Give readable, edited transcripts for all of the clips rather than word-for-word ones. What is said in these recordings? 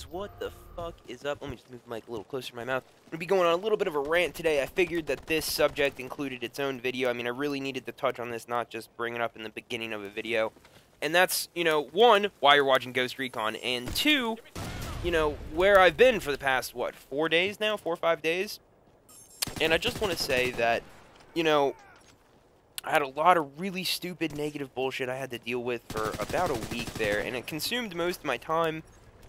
guys, what the fuck is up? Let me just move the mic a little closer to my mouth. I'm going to be going on a little bit of a rant today. I figured that this subject included its own video. I mean, I really needed to touch on this, not just bring it up in the beginning of a video. And that's, you know, one, why you're watching Ghost Recon, and two, you know, where I've been for the past, what, 4 days now? 4 or 5 days? And I just want to say that, you know, I had a lot of really stupid negative bullshit I had to deal with for about a week there, and it consumed most of my time,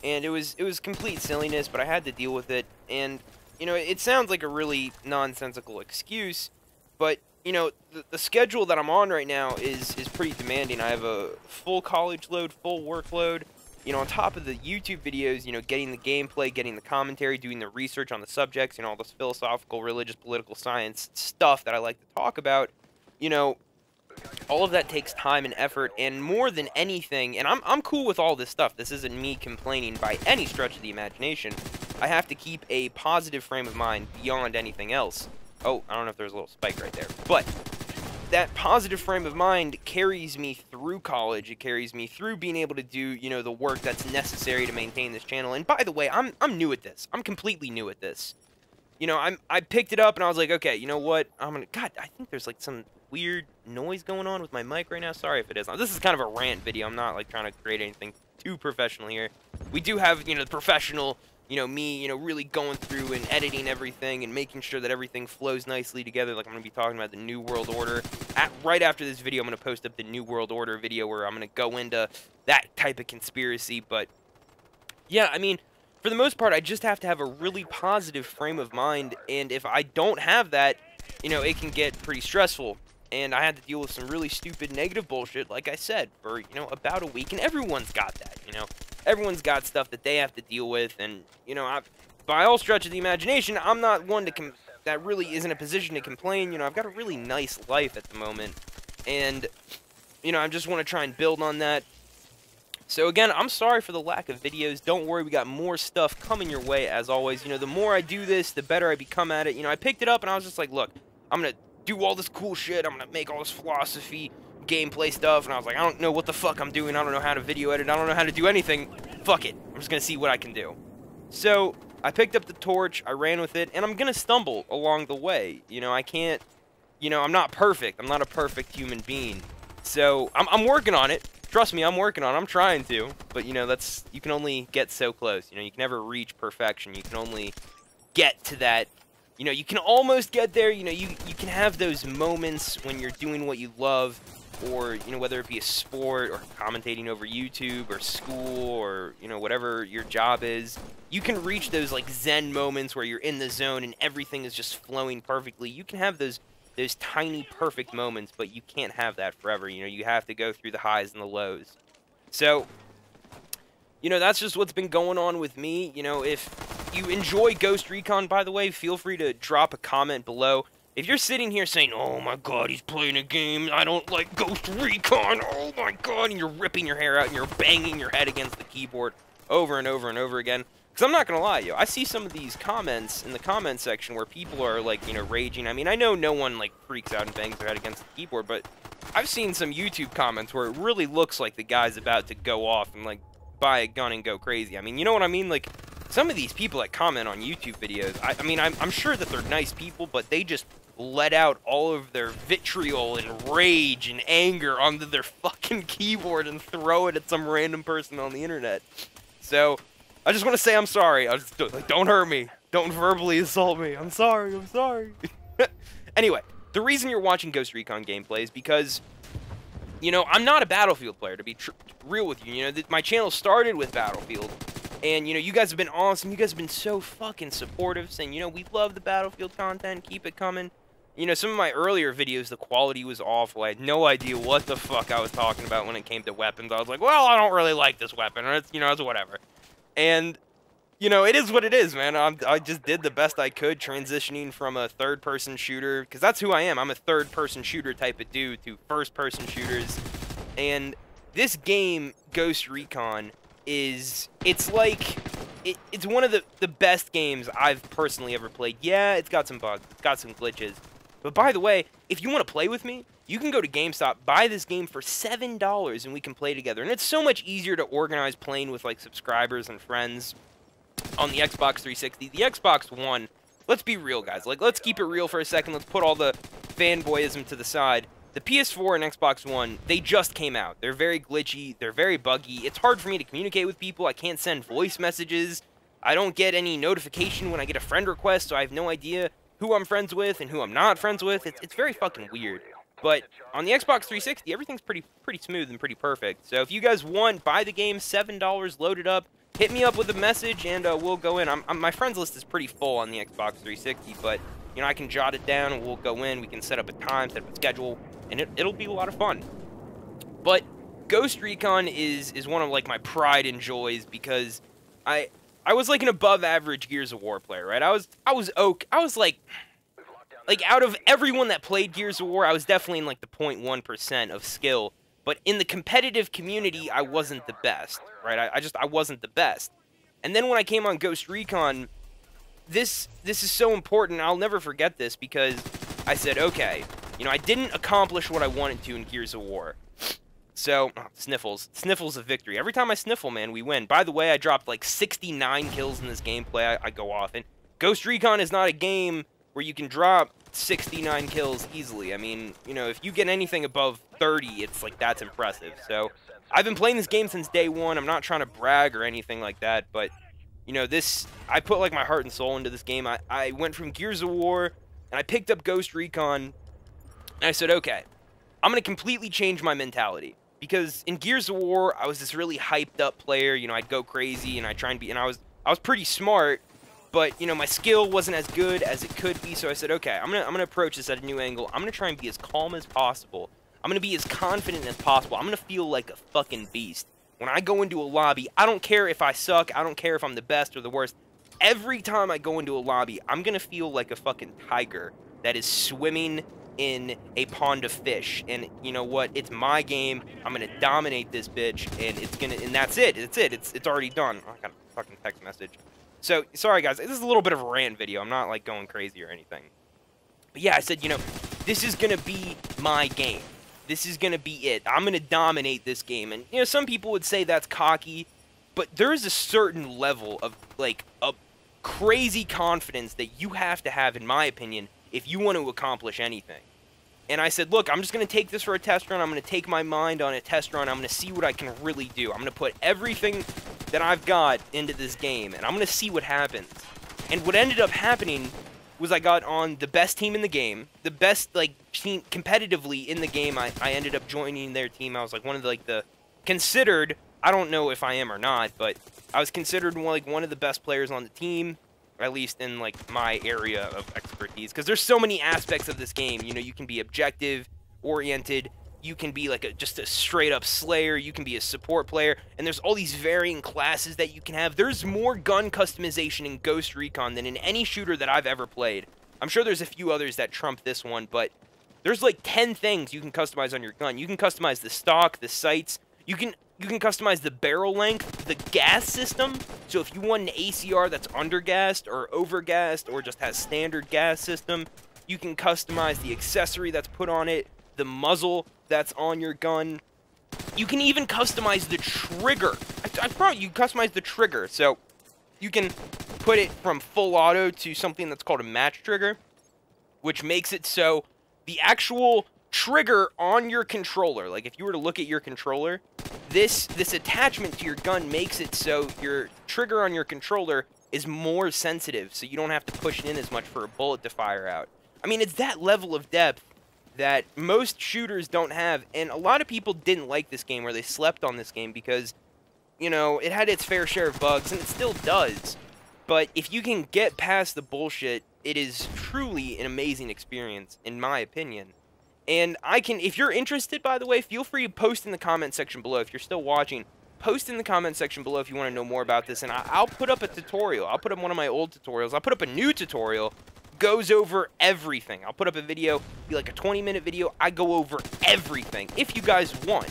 and it was complete silliness, but I had to deal with it. And, you know, it sounds like a really nonsensical excuse, but, you know, the schedule that I'm on right now is pretty demanding. I have a full college load, full workload, you know, on top of the YouTube videos, you know, getting the gameplay, getting the commentary, doing the research on the subjects, you know, all this philosophical, religious, political science stuff that I like to talk about. You know, all of that takes time and effort, and more than anything, and I'm cool with all this stuff. This isn't me complaining by any stretch of the imagination. I have to keep a positive frame of mind beyond anything else. Oh, I don't know if there's a little spike right there. But that positive frame of mind carries me through college. It carries me through being able to do, you know, the work that's necessary to maintain this channel. And by the way, I'm new at this. I'm completely new at this. You know, I picked it up and I was like, okay, you know what? God, I think there's like some weird noise going on with my mic right now. Sorry if it is. This is kind of a rant video. I'm not like trying to create anything too professional here. We do have, you know, the professional, you know, me, you know, really going through and editing everything and making sure that everything flows nicely together. Like I'm going to be talking about the New World Order. Right after this video, I'm going to post up the New World Order video where I'm going to go into that type of conspiracy. But yeah, I mean, for the most part, I just have to have a really positive frame of mind. And if I don't have that, you know, it can get pretty stressful. And I had to deal with some really stupid negative bullshit, like I said, for, you know, about a week. And everyone's got that, you know. Everyone's got stuff that they have to deal with. And, you know, by all stretch of the imagination, I'm not one that really is in a position to complain. You know, I've got a really nice life at the moment. And, you know, I just want to try and build on that. So, again, I'm sorry for the lack of videos. Don't worry, we got more stuff coming your way, as always. You know, the more I do this, the better I become at it. You know, I picked it up and I was just like, look, I'm going to do all this cool shit, I'm gonna make all this philosophy, gameplay stuff, and I was like, I don't know what the fuck I'm doing, I don't know how to video edit, I don't know how to do anything, fuck it, I'm just gonna see what I can do. So, I picked up the torch, I ran with it, and I'm gonna stumble along the way. You know, I can't, you know, I'm not perfect, I'm not a perfect human being. So, I'm working on it, trust me, I'm working on it, I'm trying to, but, you know, you can only get so close, you know, you can never reach perfection, you can only get to that. You know, you can almost get there, you know, you can have those moments when you're doing what you love, or, you know, whether it be a sport, or commentating over YouTube, or school, or, you know, whatever your job is. You can reach those, like, zen moments where you're in the zone and everything is just flowing perfectly. You can have those tiny, perfect moments, but you can't have that forever. You know, you have to go through the highs and the lows. So, you know, that's just what's been going on with me. You know, if you enjoy Ghost Recon, by the way, feel free to drop a comment below. If you're sitting here saying, oh my god, he's playing a game, I don't like Ghost Recon, oh my god, and you're ripping your hair out and you're banging your head against the keyboard over and over and over again, because I'm not going to lie to you, I see some of these comments in the comment section where people are, like, you know, raging. I mean, I know no one, like, freaks out and bangs their head against the keyboard, but I've seen some YouTube comments where it really looks like the guy's about to go off and, like, buy a gun and go crazy. I mean, you know what I mean? Like, some of these people that comment on YouTube videos, I mean, I'm sure that they're nice people, but they just let out all of their vitriol and rage and anger onto their fucking keyboard and throw it at some random person on the internet. So, I just want to say I'm sorry. Like, don't hurt me. Don't verbally assault me. I'm sorry. I'm sorry. Anyway, the reason you're watching Ghost Recon gameplay is because, you know, I'm not a Battlefield player, to be real with you. You know, my channel started with Battlefield. And, you know, you guys have been awesome. You guys have been so fucking supportive, saying, you know, we love the Battlefield content. Keep it coming. You know, some of my earlier videos, the quality was awful. I had no idea what the fuck I was talking about when it came to weapons. I was like, well, I don't really like this weapon. Or it's, you know, it's whatever. And, you know, it is what it is, man. I just did the best I could transitioning from a third-person shooter. Because that's who I am. I'm a third-person shooter type of dude to first-person shooters. And this game, Ghost Recon, it's one of the best games I've personally ever played. Yeah, it's got some bugs, it's got some glitches. But by the way, if you want to play with me, you can go to GameStop, buy this game for $7, and we can play together. And it's so much easier to organize playing with, like, subscribers and friends. on the Xbox 360. The Xbox One, let's be real, guys. Like, let's keep it real for a second. Let's put all the fanboyism to the side. The PS4 and Xbox One, they just came out. They're very glitchy. They're very buggy. It's hard for me to communicate with people. I can't send voice messages. I don't get any notification when I get a friend request, so I have no idea who I'm friends with and who I'm not friends with. It's very fucking weird. But on the Xbox 360, everything's pretty smooth and pretty perfect. So if you guys want, buy the game, $7, load it up. Hit me up with a message, and we'll go in. My friends list is pretty full on the Xbox 360, but, you know, I can jot it down, and we'll go in. We can set up a time, set up a schedule, and it'll be a lot of fun. But Ghost Recon is one of, like, my pride and joys, because I was, like, an above-average Gears of War player, right? I was like, out of everyone that played Gears of War, I was definitely in, like, the 0.1% of skill. But in the competitive community, I wasn't the best, right? I wasn't the best. And then when I came on Ghost Recon, this is so important. I'll never forget this, because I said, okay, you know, I didn't accomplish what I wanted to in Gears of War. So, sniffles of victory. Every time I sniffle, man, we win. By the way, I dropped like 69 kills in this gameplay. I go off. And Ghost Recon is not a game where you can drop 69 kills easily. I mean, you know, if you get anything above 30, it's like, that's impressive. So, I've been playing this game since day one. I'm not trying to brag or anything like that, but, you know, I put, like, my heart and soul into this game. I went from Gears of War, and I picked up Ghost Recon, and I said, okay, I'm going to completely change my mentality. Because in Gears of War, I was this really hyped up player. You know, I'd go crazy, and I'd try and be, and I was pretty smart, but, you know, my skill wasn't as good as it could be, so I said, okay, I'm gonna approach this at a new angle. I'm gonna try and be as calm as possible. I'm gonna be as confident as possible. I'm gonna feel like a fucking beast. When I go into a lobby, I don't care if I suck, I don't care if I'm the best or the worst. Every time I go into a lobby, I'm gonna feel like a fucking tiger that is swimming in a pond of fish. And you know what? It's my game. I'm gonna dominate this bitch, and that's it. It's already done. Oh, I got a fucking text message. So, sorry guys, this is a little bit of a rant video. I'm not, like, going crazy or anything. But yeah, I said, you know, this is gonna be my game. This is gonna be it. I'm gonna dominate this game. And, you know, some people would say that's cocky, but there is a certain level of, like, a crazy confidence that you have to have, in my opinion, if you want to accomplish anything. And I said, look, I'm just going to take this for a test run. I'm going to take my mind on a test run. I'm going to see what I can really do. I'm going to put everything that I've got into this game, and I'm going to see what happens. And what ended up happening was I got on the best team in the game, the best, like, team competitively in the game. I ended up joining their team. I was, like, one of the, like, the considered, I don't know if I am or not, but I was considered, like, one of the best players on the team, at least in, like, my area of expertise, because there's so many aspects of this game. You know, you can be objective oriented, you can be like just a straight up slayer, you can be a support player, and there's all these varying classes that you can have. There's more gun customization in Ghost Recon than in any shooter that I've ever played. I'm sure there's a few others that trump this one, but there's like 10 things you can customize on your gun. You can customize the stock, the sights, you can customize the barrel length, the gas system. So if you want an ACR that's undergassed or overgassed or just has standard gas system, you can customize the accessory that's put on it, the muzzle that's on your gun. You can even customize the trigger. I thought you customize the trigger. So you can put it from full auto to something that's called a match trigger, which makes it so the actual trigger on your controller, like if you were to look at your controller, this attachment to your gun makes it so your trigger on your controller is more sensitive, so you don't have to push it in as much for a bullet to fire out. I mean, it's that level of depth that most shooters don't have, and a lot of people didn't like this game, or they slept on this game because, you know, it had its fair share of bugs, and it still does. But if you can get past the bullshit, it is truly an amazing experience, in my opinion. And if you're interested, by the way, feel free to post in the comment section below. If you're still watching, post in the comment section below if you want to know more about this, and I'll put up a tutorial. I'll put up one of my old tutorials. I'll put up a new tutorial, goes over everything. I'll put up a video, be like a 20-minute video. I go over everything, if you guys want.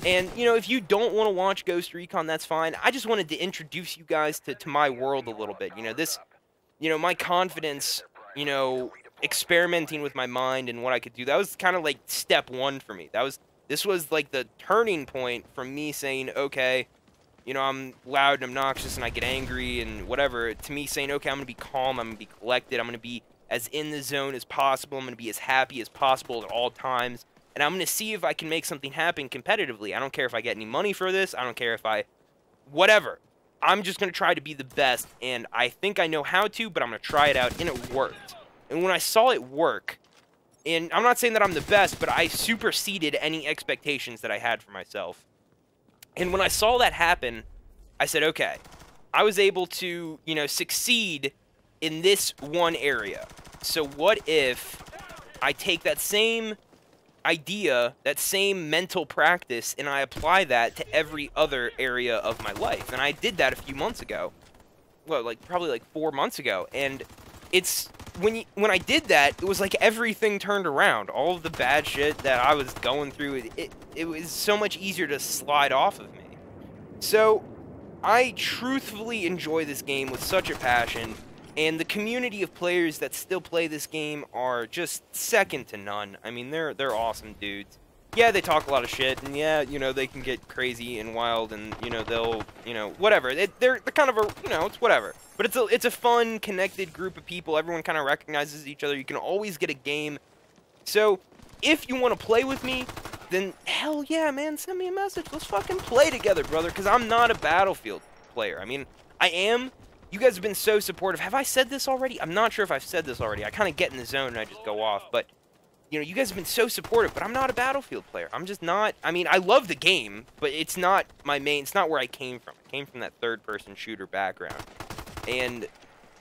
And, you know, if you don't want to watch Ghost Recon, that's fine. I just wanted to introduce you guys to my world a little bit. You know, my confidence, you know, experimenting with my mind and what I could do, that was kind of like step one for me. This was like the turning point from me saying, okay, you know, I'm loud and obnoxious and I get angry and whatever, to me saying, okay, I'm going to be calm, I'm going to be collected, I'm going to be as in the zone as possible, I'm going to be as happy as possible at all times, and I'm going to see if I can make something happen competitively. I don't care if I get any money for this, I don't care if I... whatever. I'm just going to try to be the best, and I think I know how to, but I'm going to try it out, and it worked. And when I saw it work, and I'm not saying that I'm the best, but I superseded any expectations that I had for myself. And when I saw that happen, I said, okay, I was able to, you know, succeed in this one area. So what if I take that same idea, that same mental practice, and I apply that to every other area of my life? And I did that a few months ago. Well, like, probably like 4 months ago. And it's, when I did that, it was like everything turned around. All of the bad shit that I was going through, it was so much easier to slide off of me. So, I truthfully enjoy this game with such a passion, and the community of players that still play this game are just second to none. I mean, they're awesome dudes. Yeah, they talk a lot of shit, and yeah, you know, they can get crazy and wild, and, you know, they'll, you know, whatever. They're kind of a, you know, it's whatever. But it's a fun, connected group of people. Everyone kind of recognizes each other. You can always get a game. So, if you want to play with me, then hell yeah, man, send me a message. Let's fucking play together, brother, because I'm not a Battlefield player. I mean, I am. You guys have been so supportive. Have I said this already? I'm not sure if I've said this already. I kind of get in the zone and I just go off. But, you know, you guys have been so supportive, but I'm not a Battlefield player. I'm just not. I mean, I love the game, but it's not my main. It's not where I came from. I came from that third-person shooter background. And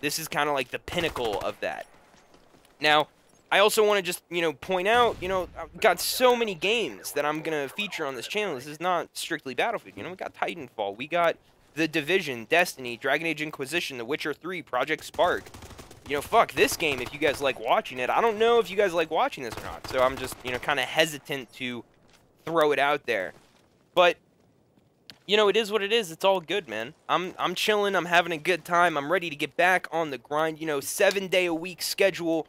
this is kind of like the pinnacle of that. Now, I also want to just, you know, point out, you know, I've got so many games that I'm going to feature on this channel. This is not strictly Battlefield. You know, we got Titanfall. We got The Division, Destiny, Dragon Age Inquisition, The Witcher 3, Project Spark. You know, fuck this game if you guys like watching it. I don't know if you guys like watching this or not. So I'm just, you know, kind of hesitant to throw it out there. But, you know, it is what it is. It's all good, man. I'm chilling. I'm having a good time. I'm ready to get back on the grind. You know, 7-day-a-week schedule.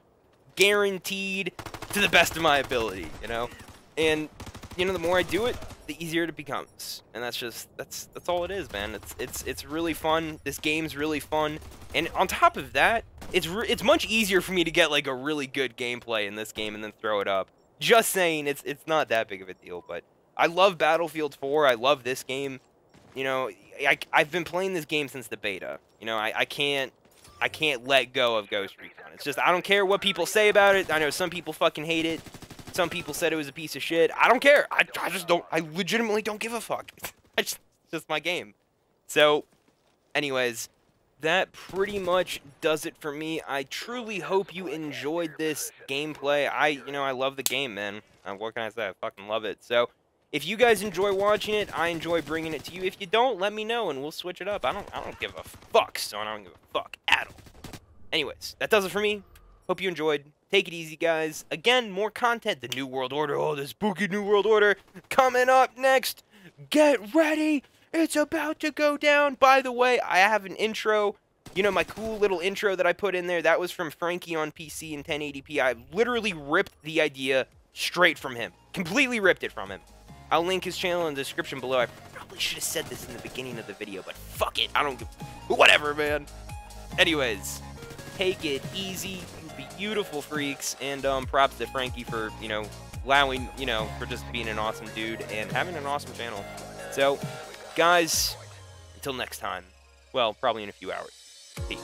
Guaranteed to the best of my ability, you know? And, you know, the more I do it, the easier it becomes. And that's just, that's all it is, man. It's really fun. This game's really fun. And on top of that, it's much easier for me to get, like, a really good gameplay in this game and then throw it up. Just saying, it's not that big of a deal, but I love Battlefield 4. I love this game. You know, I've been playing this game since the beta. You know, I can't let go of Ghost Recon. It's just, I don't care what people say about it. I know some people fucking hate it. Some people said it was a piece of shit. I don't care. I just don't, I legitimately don't give a fuck. It's just my game. So, anyways, that pretty much does it for me. I truly hope you enjoyed this gameplay. You know, I love the game, man. What can I say? I fucking love it. So, if you guys enjoy watching it, I enjoy bringing it to you. If you don't, let me know and we'll switch it up. I don't give a fuck, son. I don't give a fuck at all. Anyways, that does it for me. Hope you enjoyed. Take it easy, guys. Again, more content. The New World Order. Oh, the spooky New World Order coming up next. Get ready. It's about to go down. By the way, I have an intro. You know, my cool little intro that I put in there, that was from Frankie on PC in 1080p. I literally ripped the idea straight from him. Completely ripped it from him. I'll link his channel in the description below. I probably should have said this in the beginning of the video, but fuck it. I don't give... whatever, man. Anyways, take it easy. You beautiful freaks. And props to Frankie for, you know, allowing, you know, for just being an awesome dude and having an awesome channel. So, guys, until next time. Well, probably in a few hours. Peace.